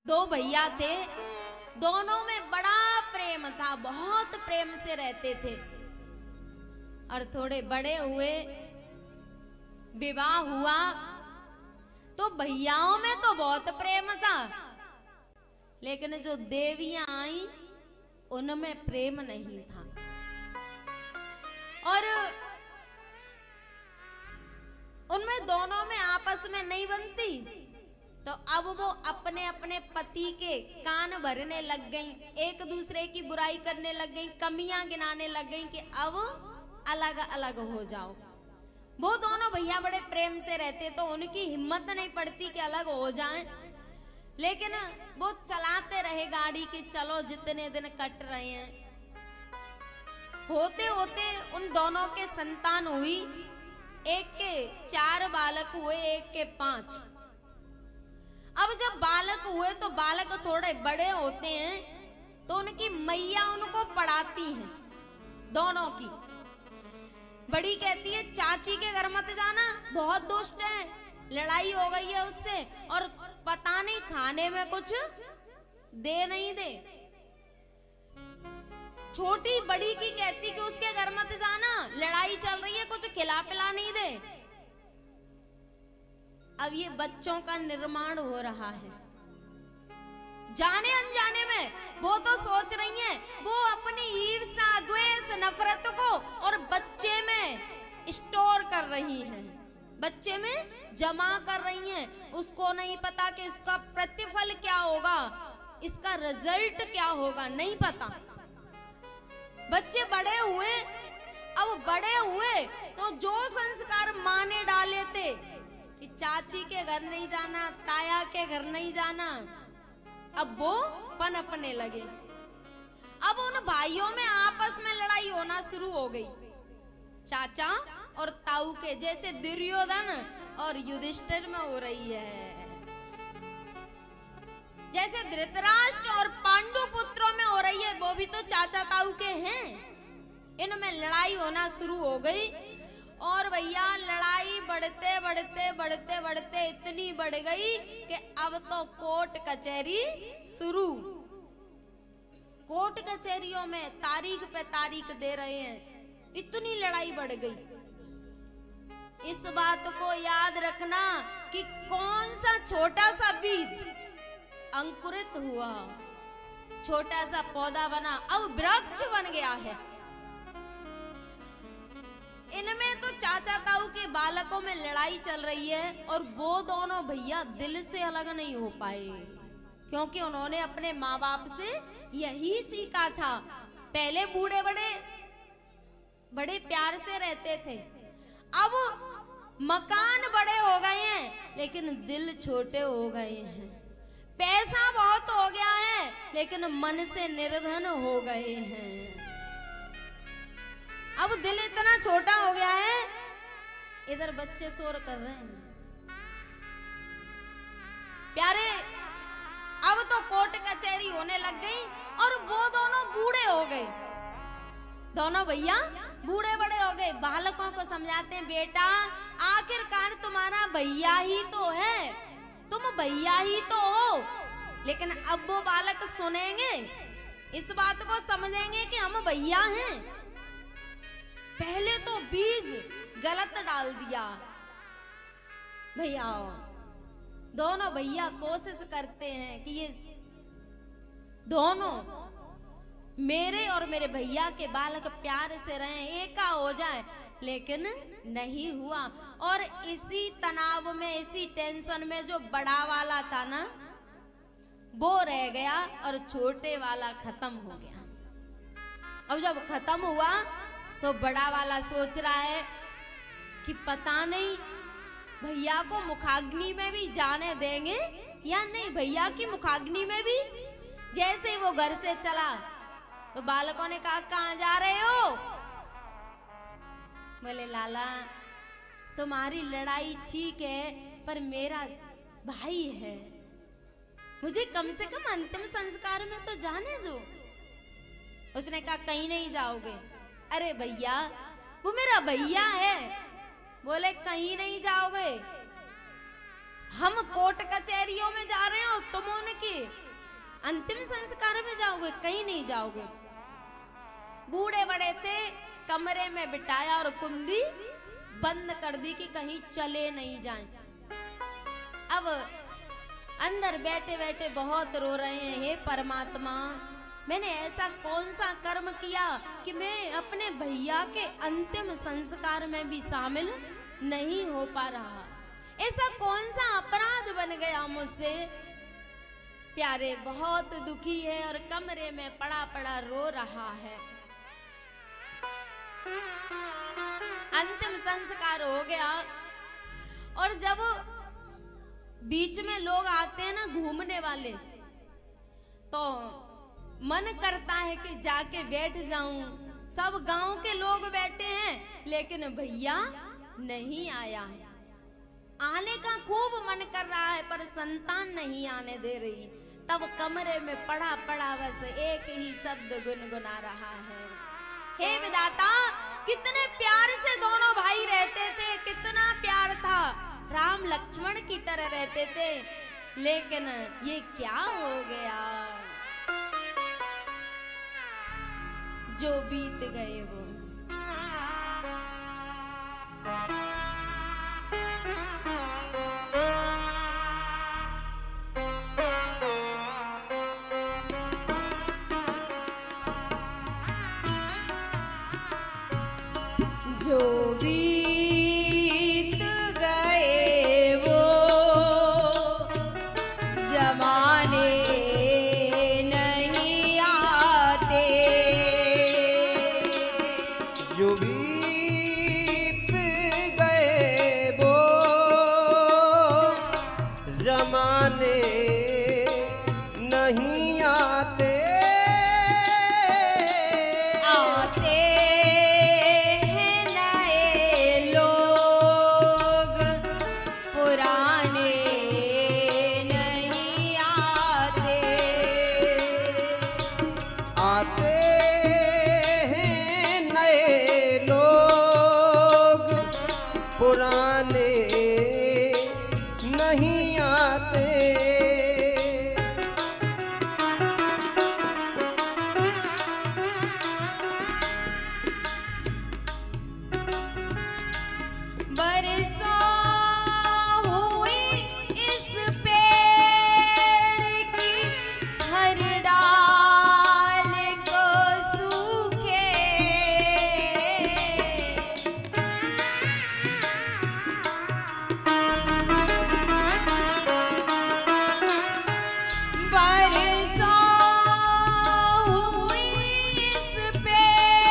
दो भैया थे, दोनों में बड़ा प्रेम था, बहुत प्रेम से रहते थे। और थोड़े बड़े हुए, विवाह हुआ, तो भैयाओं में तो बहुत प्रेम था, लेकिन जो देवियां आई उनमें प्रेम नहीं था। और उनमें दोनों में आपस में नहीं बनती, तो अब वो अपने अपने पति के कान भरने लग गई, एक दूसरे की बुराई करने लग गई, कमियां गिनाने लग गई कि अब अलग अलग हो जाओ। वो दोनों भैया बड़े प्रेम से रहते, तो उनकी हिम्मत नहीं पड़ती कि अलग हो जाएं, लेकिन वो चलाते रहे गाड़ी की, चलो जितने दिन कट रहे हैं। होते होते उन दोनों के संतान हुई, एक के 4 बालक हुए, एक के 5। अब जब बालक हुए तो बालक थोड़े बड़े होते हैं, तो उनकी मैया उनको पढ़ाती हैं, दोनों की। बड़ी कहती है चाची के घर मत जाना, बहुत दुष्ट है, लड़ाई हो गई है उससे, और पता नहीं खाने में कुछ दे नहीं दे। छोटी बड़ी की कहती कि उसके घर मत जाना, लड़ाई चल रही है, कुछ खिला पिला नहीं दे। अब ये बच्चों का निर्माण हो रहा है, जाने अनजाने में वो तो सोच रही हैं, वो अपनी ईर्ष्या, द्वेष, नफरत को और बच्चे में स्टोर कर रही हैं, बच्चे में जमा कर रही हैं। उसको नहीं पता कि इसका प्रतिफल क्या होगा, इसका रिजल्ट क्या होगा, नहीं पता। बच्चे बड़े हुए, अब बड़े हुए तो जो संस्कार माँ ने डाले थे कि चाची के घर नहीं जाना, ताया के घर नहीं जाना, अब वो पनपने लगे। अब उन भाइयों में आपस में लड़ाई होना शुरू हो गई, चाचा और ताऊ के, जैसे दुर्योधन और युधिष्ठिर में हो रही है, जैसे धृतराष्ट्र और पांडु पुत्रों में हो रही है, वो भी तो चाचा ताऊ के हैं। इनमें लड़ाई होना शुरू हो गई, और भैया लड़ाई बढ़ते बढ़ते बढ़ते बढ़ते इतनी बढ़ गई कि अब तो कोर्ट कचहरी शुरू। कोर्ट कचहरियों में तारीख पे तारीख दे रहे हैं, इतनी लड़ाई बढ़ गई। इस बात को याद रखना कि कौन सा छोटा सा बीज अंकुरित हुआ, छोटा सा पौधा बना, अब वृक्ष बन गया है। इनमें तो चाचा ताऊ के बालकों में लड़ाई चल रही है, और वो दोनों भैया दिल से अलग नहीं हो पाए, क्योंकि उन्होंने अपने माँ बाप से यही सीखा था। पहले बूढ़े बड़े प्यार से रहते थे, अब मकान बड़े हो गए हैं लेकिन दिल छोटे हो गए हैं, पैसा बहुत हो गया है लेकिन मन से निर्धन हो गए हैं। अब दिल इतना छोटा हो गया है, इधर बच्चे शोर कर रहे हैं प्यारे। अब तो कोर्ट कचहरी होने लग गई, और वो दोनों बूढ़े हो गए, दोनों भैया बूढ़े बड़े हो गए। बालकों को समझाते हैं, बेटा आखिरकार तुम्हारा भैया ही तो है, तुम भैया ही तो हो। लेकिन अब वो बालक सुनेंगे, इस बात को समझेंगे कि हम भैया हैं। पहले तो बीज गलत डाल दिया। भैया दोनों भैया कोशिश करते हैं कि ये दोनों मेरे और मेरे भैया के बालक प्यार से रहें, एका हो जाए, लेकिन नहीं हुआ। और इसी तनाव में, इसी टेंशन में जो बड़ा वाला था ना, वो रह गया और छोटे वाला खत्म हो गया। अब जब खत्म हुआ तो बड़ा वाला सोच रहा है कि पता नहीं भैया को मुखाग्नि में भी जाने देंगे या नहीं। भैया की मुखाग्नि में भी, जैसे ही वो घर से चला तो बालकों ने कहा, कहाँ जा रहे हो? बोले, लाला तुम्हारी लड़ाई ठीक है, पर मेरा भाई है, मुझे कम से कम अंतिम संस्कार में तो जाने दो। उसने कहा, कहीं नहीं जाओगे। अरे भैया वो मेरा भैया है। बोले, कहीं नहीं जाओगे, हम कोर्ट कचहरियों में जा रहे हो, तुम उनके अंतिम संस्कार में जाओगे? कहीं नहीं जाओगे। बूढ़े बड़े थे, कमरे में बिठाया और कुंडी बंद कर दी कि कहीं चले नहीं जाएं। अब अंदर बैठे बैठे बहुत रो रहे हैं, हे परमात्मा, मैंने ऐसा कौन सा कर्म किया कि मैं अपने भैया के अंतिम संस्कार में भी शामिल नहीं हो पा रहा? ऐसा कौन सा अपराध बन गया मुझसे? प्यारे बहुत दुखी है और कमरे में पड़ा पड़ा रो रहा है। अंतिम संस्कार हो गया और जब बीच में लोग आते हैं ना घूमने वाले, तो मन करता है कि जाके बैठ जाऊं। सब गांव के लोग बैठे हैं लेकिन भैया नहीं आया। आने का खूब मन कर रहा है पर संतान नहीं आने दे रही। तब कमरे में पड़ा पड़ा बस एक ही शब्द गुनगुना रहा है, हे विधाता, कितने प्यार से दोनों भाई रहते थे, कितना प्यार था, राम लक्ष्मण की तरह रहते थे, लेकिन ये क्या हो गया? जो बीत गए वो जो बीत गए वो जमाने नहीं आते, जो बीत गए वो जमाने नहीं आते।